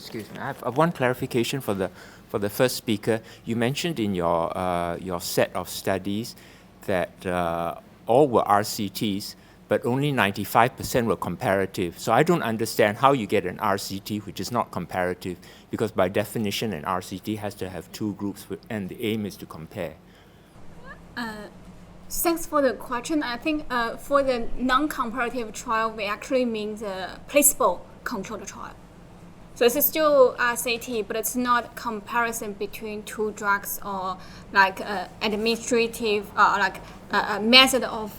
Excuse me. I have one clarification for the first speaker. You mentioned in your set of studies that all were RCTs, but only 95% were comparative. So I don't understand how you get an RCT which is not comparative, because by definition an RCT has to have two groups, and the aim is to compare. Thanks for the question. I think for the non-comparative trial, we actually mean the placebo-controlled trial. So it's still RCT, but it's not comparison between two drugs or like administrative method of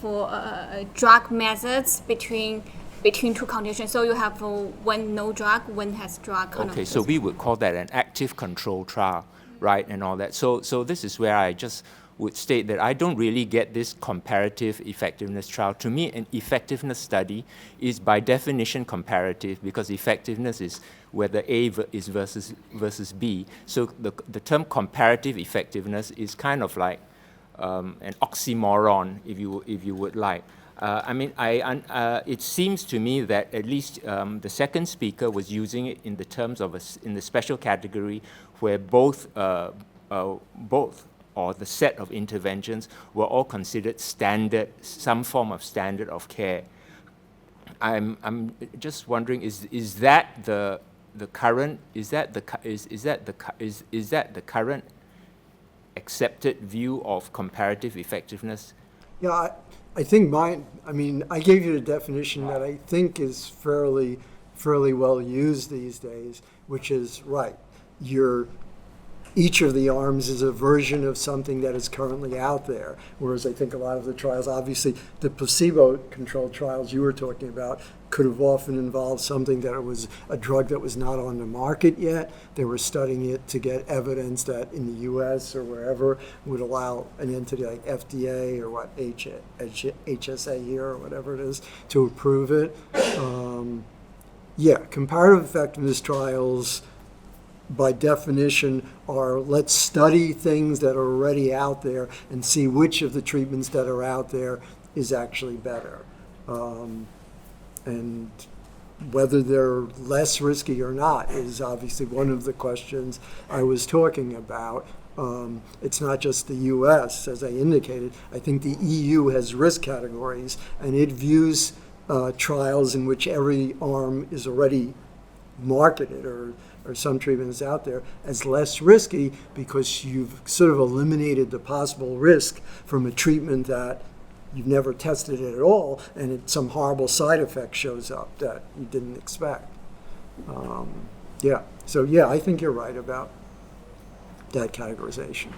drug methods between two conditions. So you have one no drug, one has drug. Okay, so we would call that an active control trial, right, and all that. So this is where I just would state that I don't really get this comparative effectiveness trial. To me, an effectiveness study is by definition comparative, because effectiveness is whether A is versus B. So the term comparative effectiveness is kind of like an oxymoron, if you would like. It seems to me that at least the second speaker was using it in the terms of in the special category where both or the set of interventions were all considered standard, some form of standard of care. I'm just wondering, is that the current accepted view of comparative effectiveness? Yeah, I think I gave you the definition that I think is fairly well used these days, which is right. Each of the arms is a version of something that is currently out there, whereas I think a lot of the trials, obviously the placebo-controlled trials you were talking about, could have often involved something that it was a drug that was not on the market yet. They were studying it to get evidence that in the US or wherever would allow an entity like FDA or HSA here or whatever it is to approve it. Comparative effectiveness trials by definition are, let's study things that are already out there and see which of the treatments that are out there is actually better. And whether they're less risky or not is obviously one of the questions I was talking about. It's not just the US, as I indicated. I think the EU has risk categories, and it views trials in which every arm is already marketed or some treatment is out there as less risky, because you've sort of eliminated the possible risk from a treatment that you've never tested it at all, and some horrible side effect shows up that you didn't expect. I think you're right about that categorization.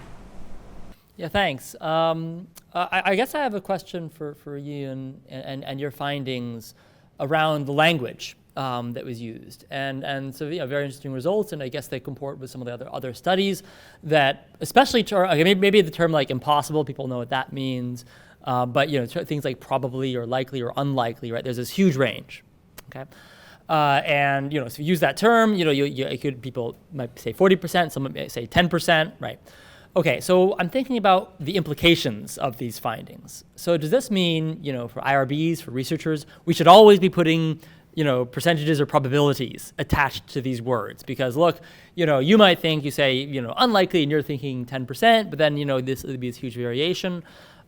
Yeah, thanks. I guess I have a question for you and your findings around the language that was used, and so very interesting results, and I guess they comport with some of the other studies that, especially maybe the term like impossible, people know what that means, but things like probably or likely or unlikely, right? There's this huge range, okay, and so if you use that term, people might say 40%, some might say 10%, right? Okay, so I'm thinking about the implications of these findings. So does this mean, for IRBs, for researchers, we should always be putting percentages or probabilities attached to these words? Because look, you might think, you say, unlikely, and you're thinking 10%, but then, this would be this huge variation.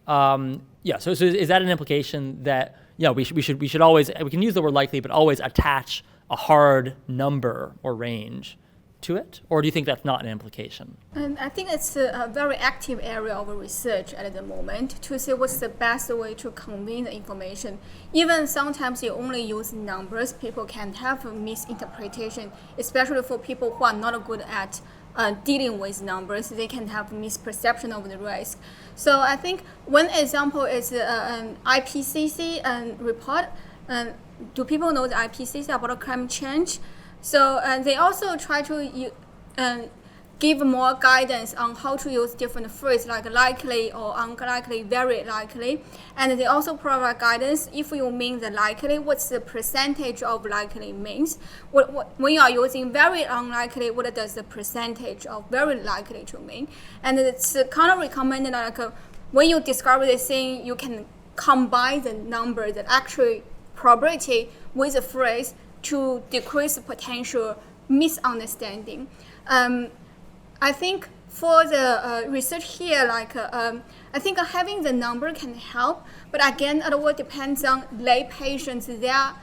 So is that an implication that, we should always, we can use the word likely, but always attach a hard number or range to it? Or do you think that's not an implication? I think it's a very active area of research at the moment to see what's the best way to convey the information. Even sometimes you only use numbers, people can have a misinterpretation, especially for people who are not good at dealing with numbers. They can have misperception of the risk. So I think one example is an IPCC report. Do people know the IPCC about climate change? So they also try to give more guidance on how to use different phrases like likely or unlikely, very likely. And they also provide guidance if you mean the likely, what's the percentage of likely means. When you are using very unlikely, what does the percentage of very likely to mean? And it's kind of recommended when you discover this thing, you can combine the number, the actual probability with the phrase to decrease potential misunderstanding. I think for the research here, I think having the number can help, but again, it all depends on lay patients, their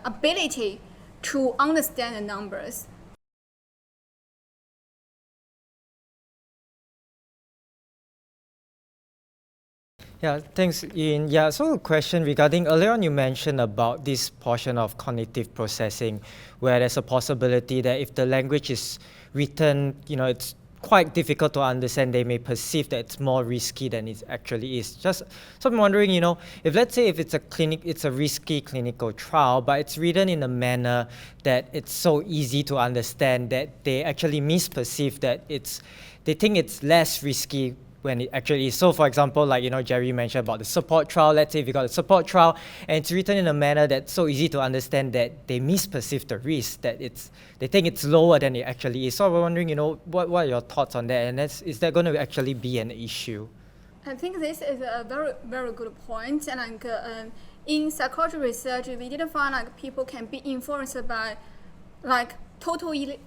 ability to understand the numbers. Yeah, thanks, Yiyun. Yeah, so a question regarding earlier on you mentioned about this portion of cognitive processing, where there's a possibility that if the language is written, it's quite difficult to understand, they may perceive that it's more risky than it actually is. So I'm wondering, if let's say if it's a risky clinical trial, but it's written in a manner that it's so easy to understand that they actually misperceive that they think it's less risky when it actually is. So for example, Jerry mentioned about the support trial, let's say if you got a support trial and it's written in a manner that's so easy to understand that they misperceive the risk, that they think it's lower than it actually is. So we're wondering, what are your thoughts on that, and is that going to actually be an issue? I think this is a very, very good point. And in psychology research, we did find people can be influenced by totally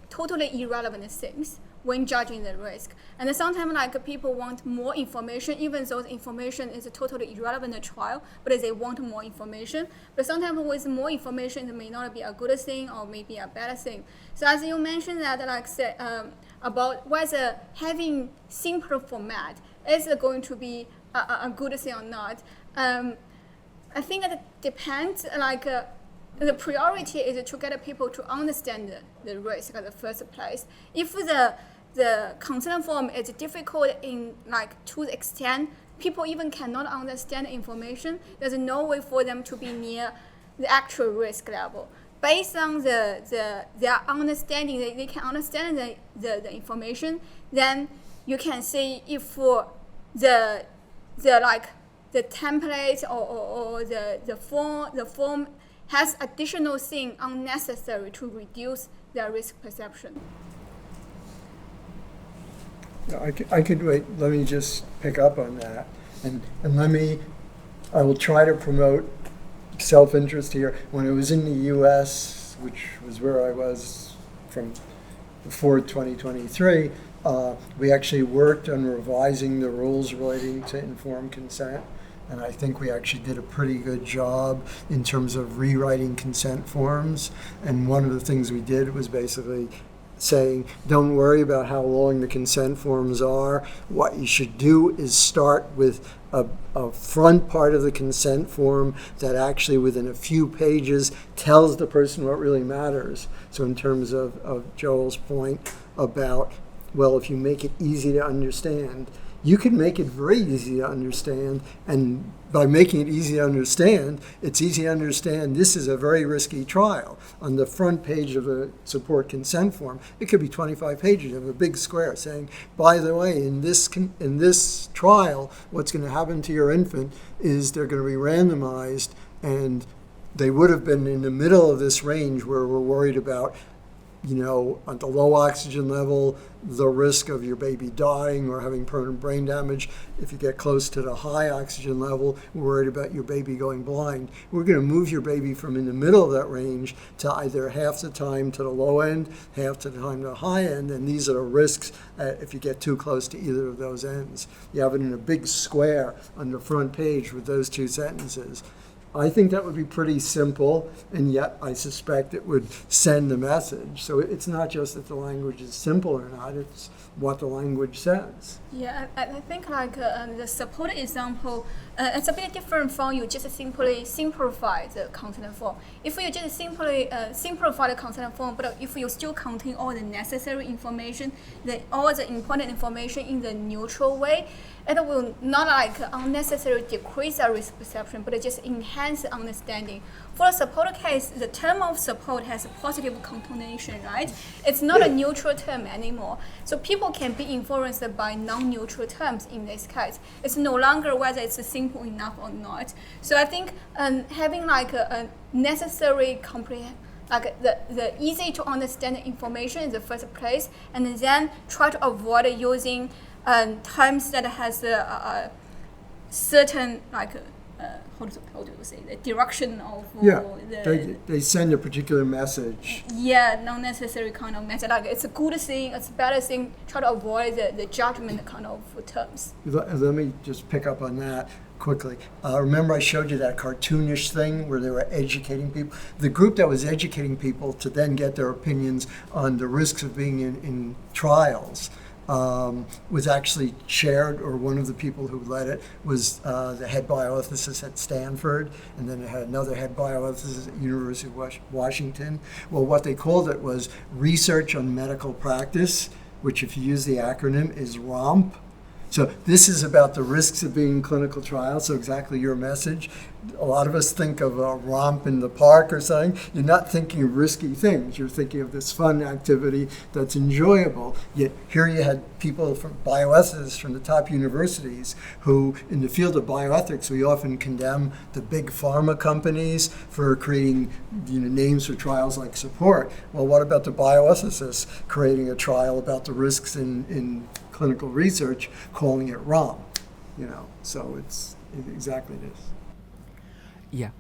irrelevant things when judging the risk. And sometimes people want more information, even though the information is a totally irrelevant trial, but they want more information. But sometimes with more information, it may not be a good thing or maybe a bad thing. So as you mentioned that, about whether having simpler format is going to be a good thing or not, I think it depends. The priority is to get people to understand the risk in the first place. If the consent form is difficult to the extent people even cannot understand the information, there's no way for them to be near the actual risk level. Based on their understanding, they can understand the information, then you can see if the template or the form has additional thing unnecessary to reduce their risk perception. I could wait. Let me just pick up on that, and I will try to promote self-interest here. When I was in the U.S., which was where I was from before 2023, we actually worked on revising the rules relating to informed consent, and I think we actually did a pretty good job in terms of rewriting consent forms. And one of the things we did was basically saying, don't worry about how long the consent forms are. What you should do is start with a front part of the consent form that actually within a few pages tells the person what really matters. So in terms of Joel's point about, well, if you make it easy to understand, you can make it very easy to understand, and by making it easy to understand, it's easy to understand this is a very risky trial. On the front page of a support consent form, it could be 25 pages of a big square saying, by the way, in this trial, what's going to happen to your infant is they're going to be randomized, and they would have been in the middle of this range where we're worried about, at the low oxygen level, the risk of your baby dying or having permanent brain damage. If you get close to the high oxygen level, we're worried about your baby going blind. We're going to move your baby from in the middle of that range to either half the time to the low end, half the time to the high end, and these are the risks if you get too close to either of those ends. You have it in a big square on the front page with those two sentences. I think that would be pretty simple, and yet I suspect it would send a message. So it's not just that the language is simple or not, it's what the language says. Yeah, I think the support example, it's a bit different from you just simply simplify the consent form. If you just simply simplify the consent form, but if you still contain all the necessary information, all the important information in the neutral way, it will not unnecessarily decrease our risk perception, but it just enhance the understanding. For a support case, the term of support has a positive connotation, right? It's not a neutral term anymore. So people can be influenced by non-neutral terms in this case. It's no longer whether it's simple enough or not. So I think having a necessary the easy to understand information in the first place, and then try to avoid using terms that has a certain how do you say, the direction of Yeah, the they send a particular message. yeah, not necessary kind of message. Like it's a good thing, it's a bad thing. Try to avoid the judgment kind of terms. Let me just pick up on that quickly. Remember I showed you that cartoonish thing where they were educating people? The group that was educating people to then get their opinions on the risks of being in trials was actually chaired, or one of the people who led it was the head bioethicist at Stanford, and then it had another head bioethicist at University of Washington. Well, what they called it was Research on Medical Practice, which if you use the acronym is ROMP. So this is about the risks of being in clinical trials, so exactly your message. A lot of us think of a romp in the park or something. You're not thinking of risky things. You're thinking of this fun activity that's enjoyable. Yet here you had people from bioethicists from the top universities who, in the field of bioethics, we often condemn the big pharma companies for creating names for trials like support. Well, what about the bioethicists creating a trial about the risks in clinical research, calling it wrong, so it's exactly this. Yeah,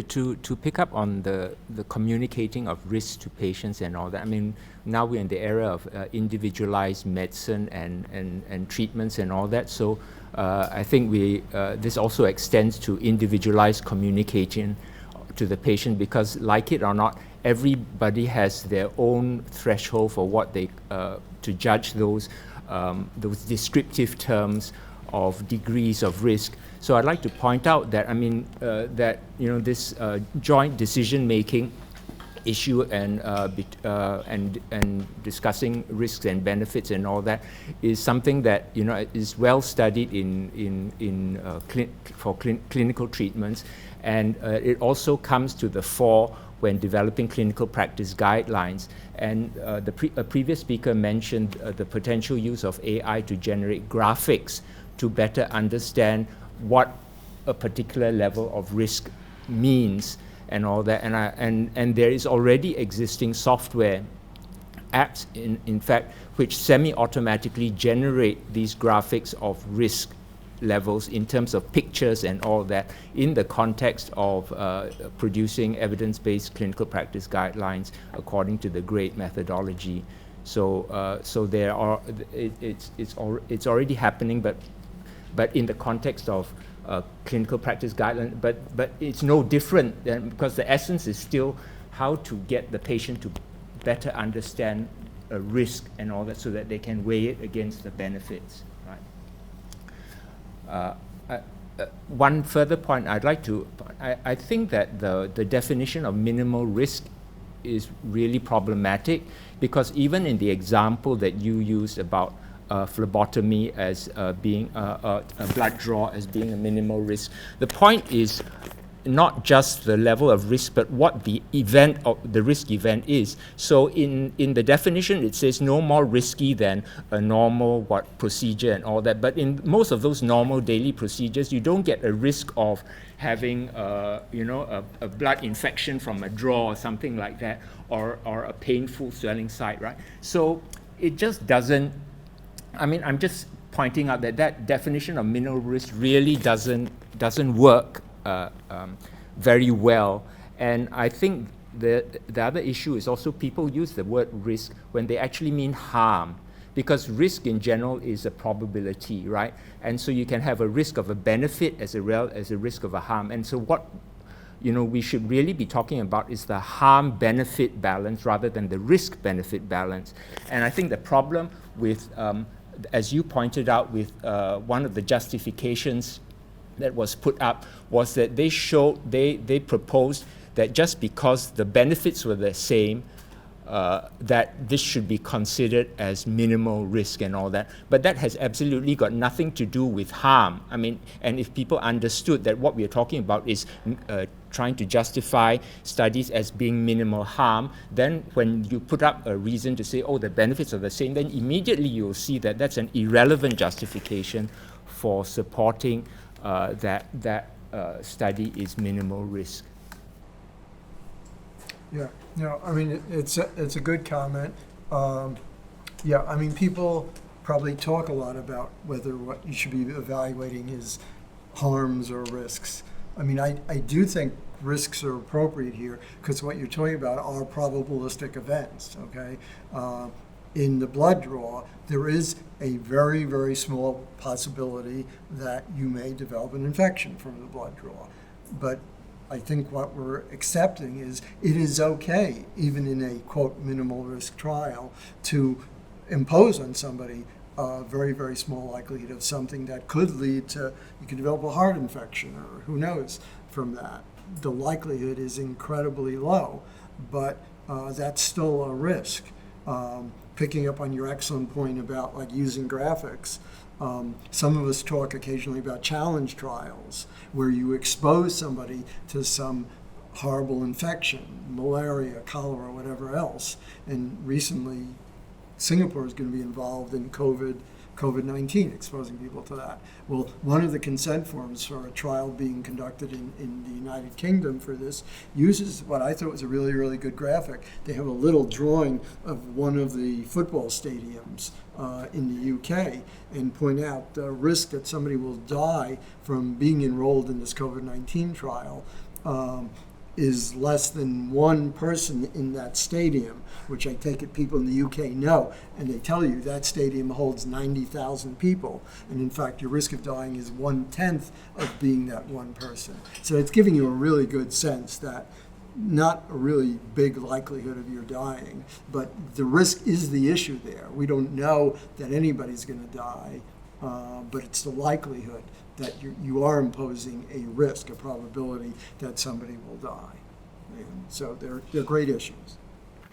to pick up on the communicating of risk to patients and all that, I mean, now we're in the era of individualized medicine and treatments and all that, so I think this also extends to individualized communication to the patient, because like it or not, everybody has their own threshold for what they to judge those descriptive terms of degrees of risk. So I'd like to point out that this joint decision making issue and discussing risks and benefits and all that is something that is well studied for clinical treatments, and it also comes to the fore when developing clinical practice guidelines. And a previous speaker mentioned the potential use of AI to generate graphics to better understand what a particular level of risk means and all that. And there is already existing software apps, in fact, which semi-automatically generate these graphics of risk levels in terms of pictures and all that in the context of producing evidence-based clinical practice guidelines according to the GRADE methodology. So there are it's already happening, but in the context of clinical practice guidelines, but it's no different because the essence is still how to get the patient to better understand a risk and all that, so that they can weigh it against the benefits. One further point I'd like to, I think that the definition of minimal risk is really problematic, because even in the example that you used about phlebotomy as being a blood draw as being a minimal risk, the point is not just the level of risk, but what the event of the risk event is. So in the definition, it says no more risky than a normal procedure and all that. But in most of those normal daily procedures, you don't get a risk of having a blood infection from a draw or something like that, or a painful swelling site, right? So it just doesn't. I mean, I'm just pointing out that definition of minimal risk really doesn't work very well. And I think the other issue is also people use the word risk when they actually mean harm, because risk in general is a probability, right? And so you can have a risk of a benefit as well as a risk of a harm. And so what we should really be talking about is the harm-benefit balance rather than the risk-benefit balance. And I think the problem with, as you pointed out, with one of the justifications that was put up was that they proposed that just because the benefits were the same, that this should be considered as minimal risk and all that. But that has absolutely got nothing to do with harm. I mean, and if people understood that what we are talking about is trying to justify studies as being minimal harm, then when you put up a reason to say, oh, the benefits are the same, then immediately you'll see that that's an irrelevant justification for supporting that study is minimal risk. Yeah, I mean, it's a good comment. Yeah, I mean, people probably talk a lot about whether what you should be evaluating is harms or risks. I mean, I do think risks are appropriate here because what you're talking about are probabilistic events, okay? In the blood draw, there is a very, very small possibility that you may develop an infection from the blood draw. But I think what we're accepting is it is okay, even in a, quote, minimal risk trial, to impose on somebody a very, very small likelihood of something that could lead to, you could develop a heart infection or who knows from that. The likelihood is incredibly low, but that's still a risk. Picking up on your excellent point about like using graphics, some of us talk occasionally about challenge trials where you expose somebody to some horrible infection, malaria, cholera, whatever else. And recently, Singapore is going to be involved in COVID-19, exposing people to that. Well, one of the consent forms for a trial being conducted in the United Kingdom for this uses what I thought was a really, really good graphic. They have a little drawing of one of the football stadiums in the UK and point out the risk that somebody will die from being enrolled in this COVID-19 trial is less than one person in that stadium, which I take it people in the UK know, and they tell you that stadium holds 90,000 people, and in fact your risk of dying is 1/10 of being that one person. So it's giving you a really good sense that not a really big likelihood of your dying, but the risk is the issue there. We don't know that anybody's going to die, but it's the likelihood that you are imposing a risk, a probability that somebody will die. And so they're great issues.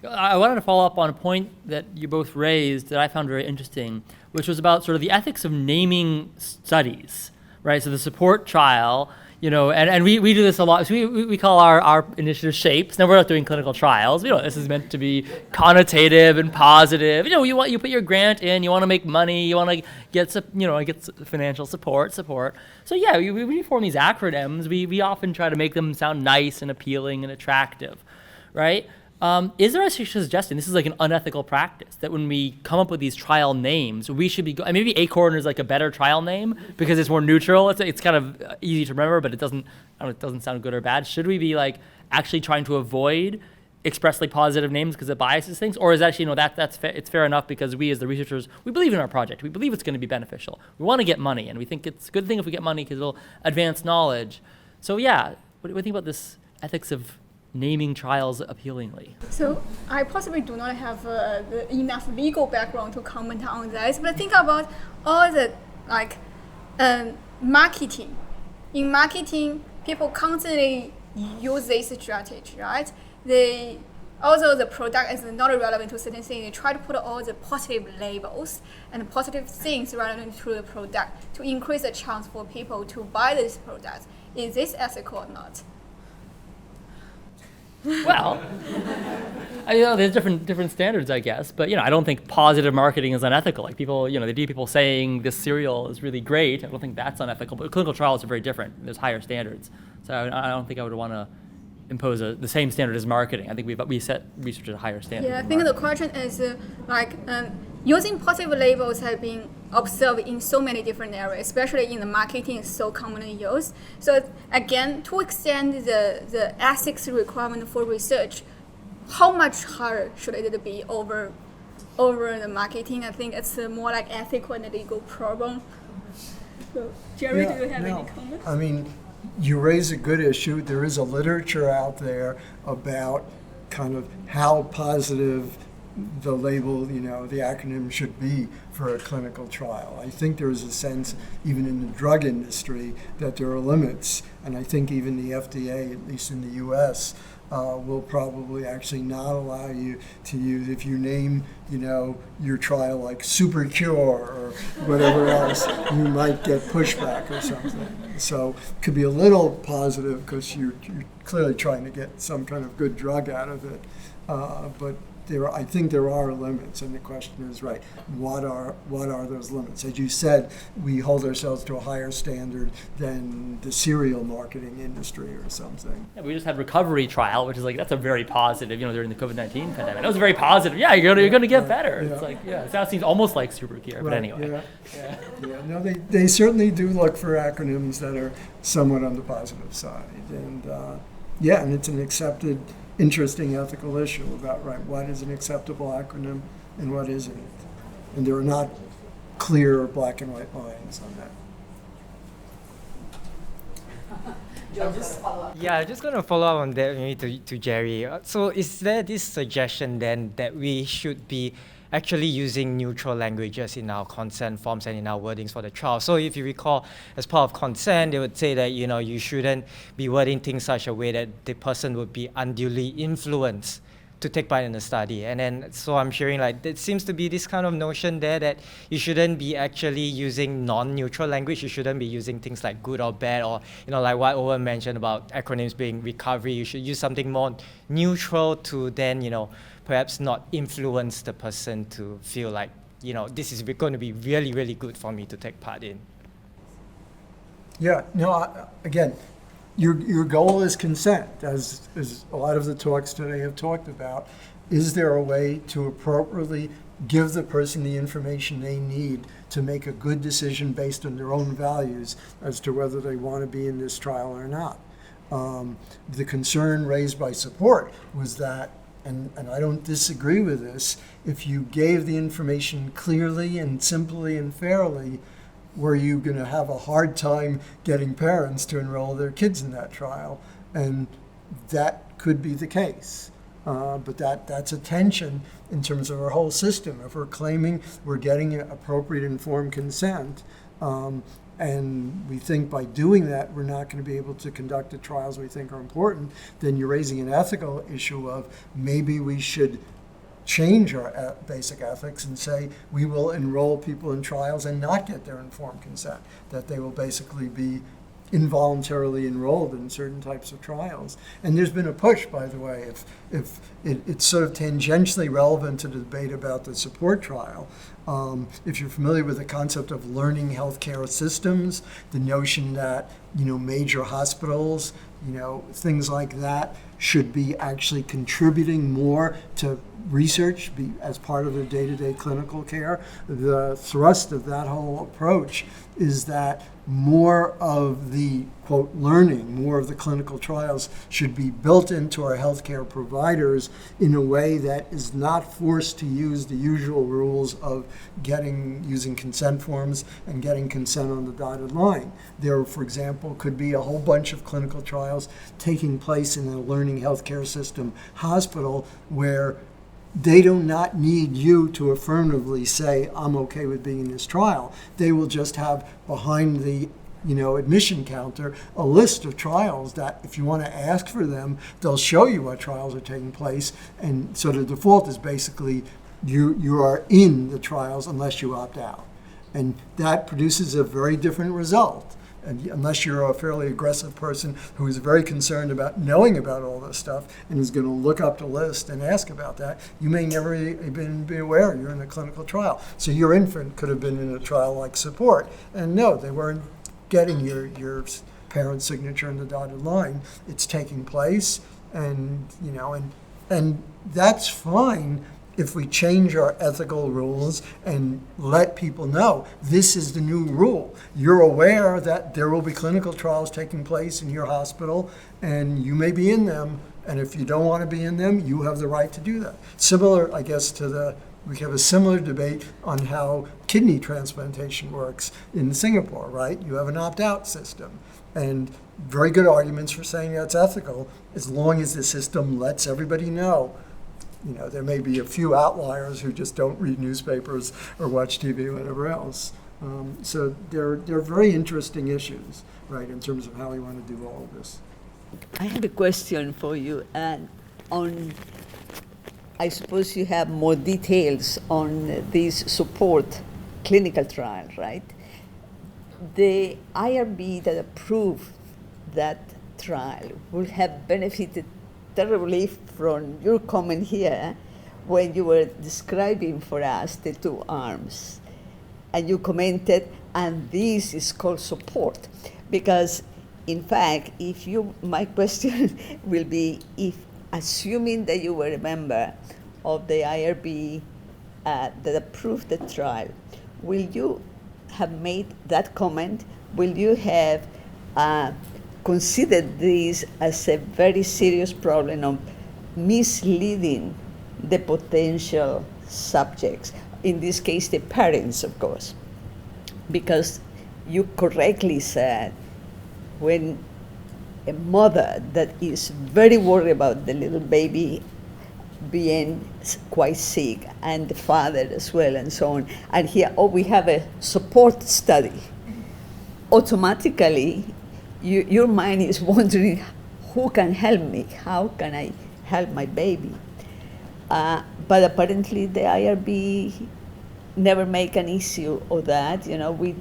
I wanted to follow up on a point that you both raised that I found very interesting, which was about sort of the ethics of naming studies, right? So the support trial, and we do this a lot. So we call our initiative shapes. Now we're not doing clinical trials. This is meant to be connotative and positive. You put your grant in. You want to make money. You want to get financial support. So yeah, we form these acronyms. We often try to make them sound nice and appealing and attractive, right? Is there a suggestion, this is like an unethical practice, that when we come up with these trial names, we should be, maybe Acorn is like a better trial name because it's more neutral. It's kind of easy to remember, but it doesn't sound good or bad. Should we be like actually trying to avoid expressly positive names because it biases things? Or is actually, it's fair enough because we as the researchers, we believe in our project. We believe it's going to be beneficial. We want to get money, and we think it's a good thing if we get money because it'll advance knowledge. So yeah, what do you think about this ethics of naming trials appealingly? So I possibly do not have enough legal background to comment on this, but think about all the marketing. In marketing, people constantly use this strategy, right? Although the product is not relevant to certain things, they try to put all the positive labels and positive things relevant to the product to increase the chance for people to buy this product. Is this ethical or not? Well, there's different standards, I guess, but I don't think positive marketing is unethical. Like people, they do people saying this cereal is really great. I don't think that's unethical, but clinical trials are very different. There's higher standards, so I don't think I would want to impose the same standard as marketing. I think we set research at a higher standard. Yeah, I think the question is using positive labels have been observed in so many different areas, especially in the marketing is so commonly used. So again, to extend the ethics requirement for research, how much harder should it be over the marketing? I think it's more like ethical and legal problem. So Jerry, do you have any comments? I mean, you raise a good issue. There is a literature out there about kind of how positive the label, the acronym should be for a clinical trial. I think there is a sense, even in the drug industry, that there are limits. And I think even the FDA, at least in the US, will probably actually not allow you to use, if you name, your trial like Super Cure or whatever else, you might get pushback or something. So it could be a little positive because you're clearly trying to get some kind of good drug out of it. but I think there are limits, and the question is, right, what are those limits? As you said, we hold ourselves to a higher standard than the cereal marketing industry or something. Yeah, we just had recovery trial, which is like, that's a very positive, during the COVID-19 pandemic. That was very positive. Yeah, you're gonna get better. Yeah. It's like, it now seems almost like super cure, but anyway. Yeah. No, they certainly do look for acronyms that are somewhat on the positive side, and and it's an accepted, interesting ethical issue about, right, what is an acceptable acronym and what isn't. And there are not clear black and white lines on that. Yeah, just going to follow up on that maybe to Jerry. So is there this suggestion then that we should be actually using neutral languages in our consent forms and in our wordings for the trial? So if you recall, as part of consent, they would say that, you shouldn't be wording things such a way that the person would be unduly influenced to take part in the study. And then, so I'm hearing like, there seems to be this kind of notion there that you shouldn't be actually using non-neutral language. You shouldn't be using things like good or bad, or, like what Owen mentioned about acronyms being recovery. You should use something more neutral to then, perhaps not influence the person to feel like, this is going to be really, really good for me to take part in. Yeah, no, again, your goal is consent, as a lot of the talks today have talked about. Is there a way to appropriately give the person the information they need to make a good decision based on their own values as to whether they want to be in this trial or not? The concern raised by support was that, and I don't disagree with this, if you gave the information clearly and simply and fairly, were you going to have a hard time getting parents to enroll their kids in that trial? And that could be the case. But that's a tension in terms of our whole system. If we're claiming we're getting appropriate informed consent, and we think by doing that we're not going to be able to conduct the trials we think are important, then you're raising an ethical issue of maybe we should change our basic ethics and say we will enroll people in trials and not get their informed consent, that they will basically be involuntarily enrolled in certain types of trials. And there's been a push, by the way, if it's sort of tangentially relevant to the debate about the support trial. If you're familiar with the concept of learning healthcare systems, the notion that, major hospitals, things like that should be actually contributing more to research as part of their day-to-day clinical care. The thrust of that whole approach is that more of the, quote, learning, more of the clinical trials should be built into our healthcare providers in a way that is not forced to use the usual rules of using consent forms and getting consent on the dotted line. There, for example, could be a whole bunch of clinical trials taking place in a learning healthcare system hospital where they do not need you to affirmatively say, I'm okay with being in this trial. They will just have behind the admission counter a list of trials that if you want to ask for them, they'll show you what trials are taking place. And so the default is basically you are in the trials unless you opt out. And that produces a very different result. And unless you're a fairly aggressive person who is very concerned about knowing about all this stuff and is going to look up the list and ask about that, you may never even be aware you're in a clinical trial. So your infant could have been in a trial like support. And no, they weren't getting your parent's signature in the dotted line. It's taking place, and that's fine if we change our ethical rules and let people know this is the new rule. You're aware that there will be clinical trials taking place in your hospital and you may be in them, and if you don't want to be in them, you have the right to do that. Similar, I guess, we have a similar debate on how kidney transplantation works in Singapore, right? You have an opt-out system, and very good arguments for saying that's ethical as long as the system lets everybody know. There may be a few outliers who just don't read newspapers or watch TV or whatever else. So they're very interesting issues, right, in terms of how we want to do all of this. I have a question for you, and I suppose you have more details on this support clinical trial, right? The IRB that approved that trial will have benefited terribly from your comment here when you were describing for us the two arms. And you commented, and this is called support. Because, in fact, my question will be, if assuming that you were a member of the IRB that approved the trial, will you have made that comment? Will you have considered this as a very serious problem of misleading the potential subjects, in this case the parents, of course? Because you correctly said, when a mother that is very worried about the little baby being quite sick, and the father as well, and so on, and here, we have a support study, automatically your mind is wondering, who can help me? How can I help my baby? But apparently the IRB never make an issue of that. We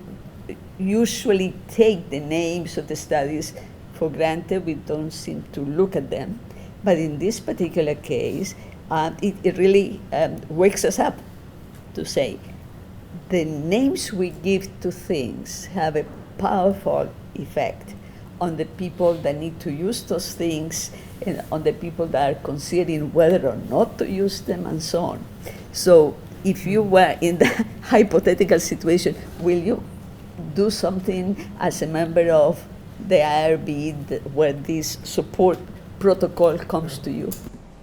usually take the names of the studies for granted. We don't seem to look at them. But in this particular case, it really wakes us up to say, the names we give to things have a powerful effect on the people that need to use those things, and on the people that are considering whether or not to use them, and so on. So if you were in the hypothetical situation, will you do something as a member of the IRB where this support protocol comes to you?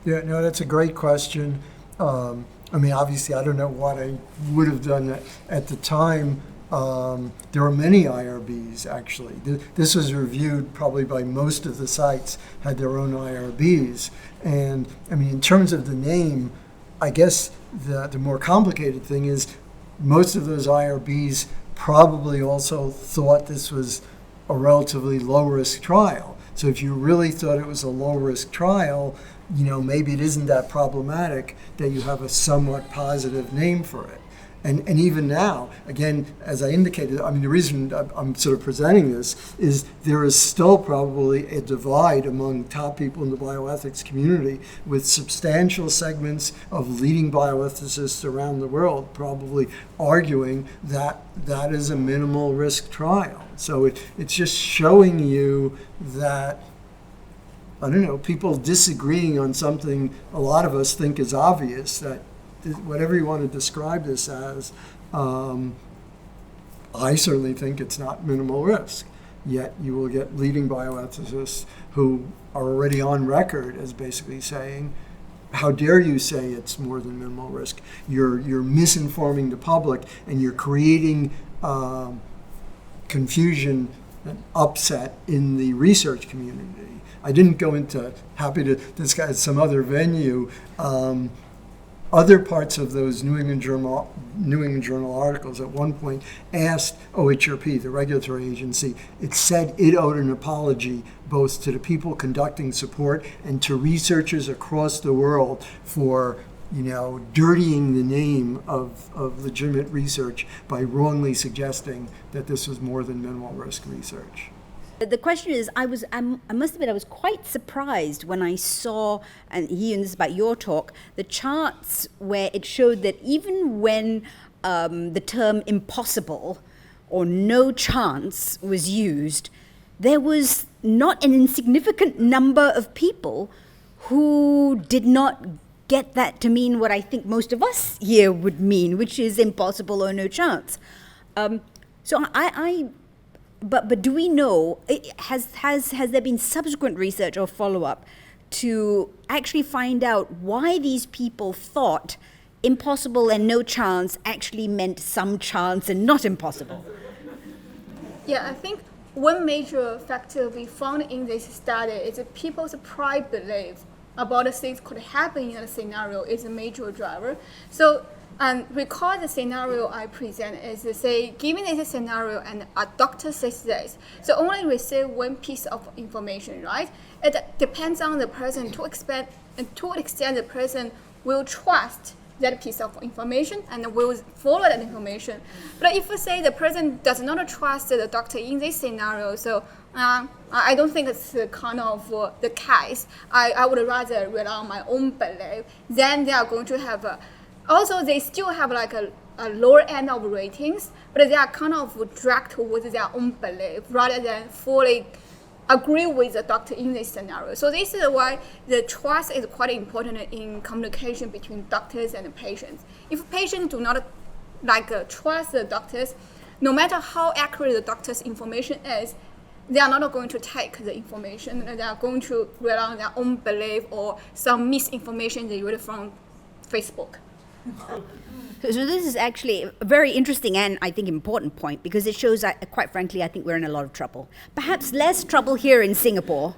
Yeah, no, that's a great question. Obviously, I don't know what I would have done at the time. There were many IRBs, actually. This was reviewed probably by most of the sites, had their own IRBs. And, in terms of the name, I guess the more complicated thing is most of those IRBs probably also thought this was a relatively low-risk trial. So if you really thought it was a low-risk trial, maybe it isn't that problematic that you have a somewhat positive name for it. And even now, again, as I indicated, the reason I'm sort of presenting this is there is still probably a divide among top people in the bioethics community, with substantial segments of leading bioethicists around the world probably arguing that that is a minimal risk trial. So it's just showing you that, people disagreeing on something a lot of us think is obvious, that whatever you want to describe this as, I certainly think it's not minimal risk. Yet you will get leading bioethicists who are already on record as basically saying, how dare you say it's more than minimal risk? You're misinforming the public, and you're creating confusion and upset in the research community. I didn't go into, happy to discuss some other venue, other parts of those New England Journal articles at one point asked OHRP, the regulatory agency, it said it owed an apology both to the people conducting support and to researchers across the world for, dirtying the name of legitimate research by wrongly suggesting that this was more than minimal risk research. The question is, I must admit, I was quite surprised when I saw, and Yiyun, this is about your talk, the charts where it showed that even when the term impossible or no chance was used, there was not an insignificant number of people who did not get that to mean what I think most of us here would mean, which is impossible or no chance. But do we know, has there been subsequent research or follow-up to actually find out why these people thought impossible and no chance actually meant some chance and not impossible? Yeah, I think one major factor we found in this study is that people's prior belief about the things could happen in a scenario is a major driver. So recall the scenario I present is to say, given this scenario and a doctor says this, so only receive one piece of information, right? It depends on the person to what extent the person will trust that piece of information and will follow that information. But if we say the person does not trust the doctor in this scenario, so I don't think it's kind of the case. I would rather rely on my own belief. Then they are going to have also they still have like a lower end of ratings, but they are kind of dragged towards their own belief rather than fully agree with the doctor in this scenario. So this is why the trust is quite important in communication between doctors and patients. If patients do not trust the doctors, no matter how accurate the doctor's information is, they are not going to take the information. They are going to rely on their own belief or some misinformation they read from Facebook. So this is actually a very interesting and I think important point, because it shows that, quite frankly, I think we're in a lot of trouble. Perhaps less trouble here in Singapore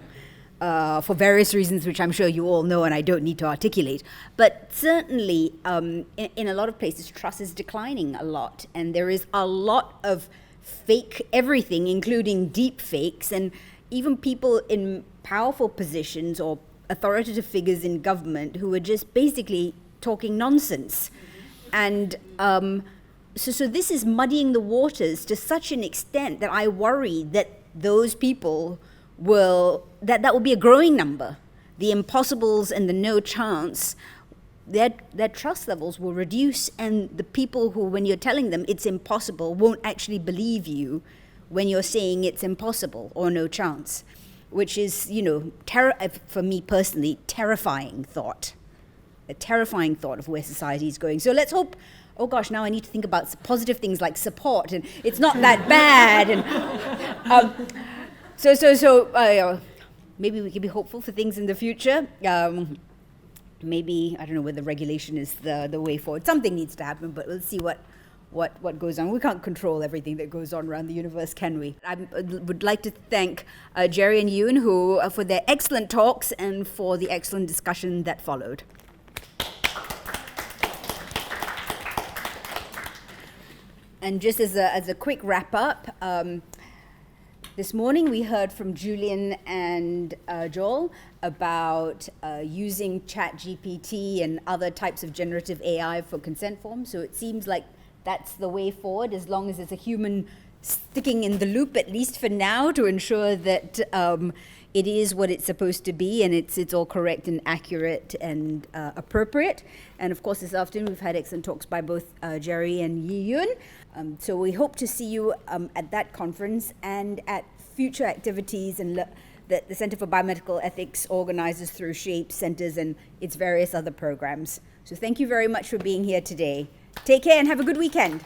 for various reasons, which I'm sure you all know and I don't need to articulate. But certainly in a lot of places, trust is declining a lot. And there is a lot of fake everything, including deep fakes, and even people in powerful positions or authoritative figures in government who are just basically talking nonsense. And so this is muddying the waters to such an extent that I worry that those people that will be a growing number. The impossibles and the no chance, their trust levels will reduce, and the people who, when you're telling them it's impossible, won't actually believe you when you're saying it's impossible or no chance, which is, for me personally, terrifying thought. A terrifying thought of where society is going. So let's hope, oh gosh, now I need to think about positive things like support, and it's not that bad. And so maybe we can be hopeful for things in the future. Maybe, I don't know whether regulation is the way forward. Something needs to happen, but we'll see what goes on. We can't control everything that goes on around the universe, can we? I would like to thank Jerry and Yiyun for their excellent talks and for the excellent discussion that followed. And just as a quick wrap up, this morning we heard from Julian and Joel about using ChatGPT and other types of generative AI for consent forms. So it seems like that's the way forward, as long as there's a human sticking in the loop, at least for now, to ensure that it is what it's supposed to be and it's all correct and accurate and appropriate. And of course, this afternoon we've had excellent talks by both Jerry and Yiyun. So we hope to see you at that conference and at future activities and that the Center for Biomedical Ethics organizes through SHAPE centers and its various other programs. So thank you very much for being here today. Take care and have a good weekend.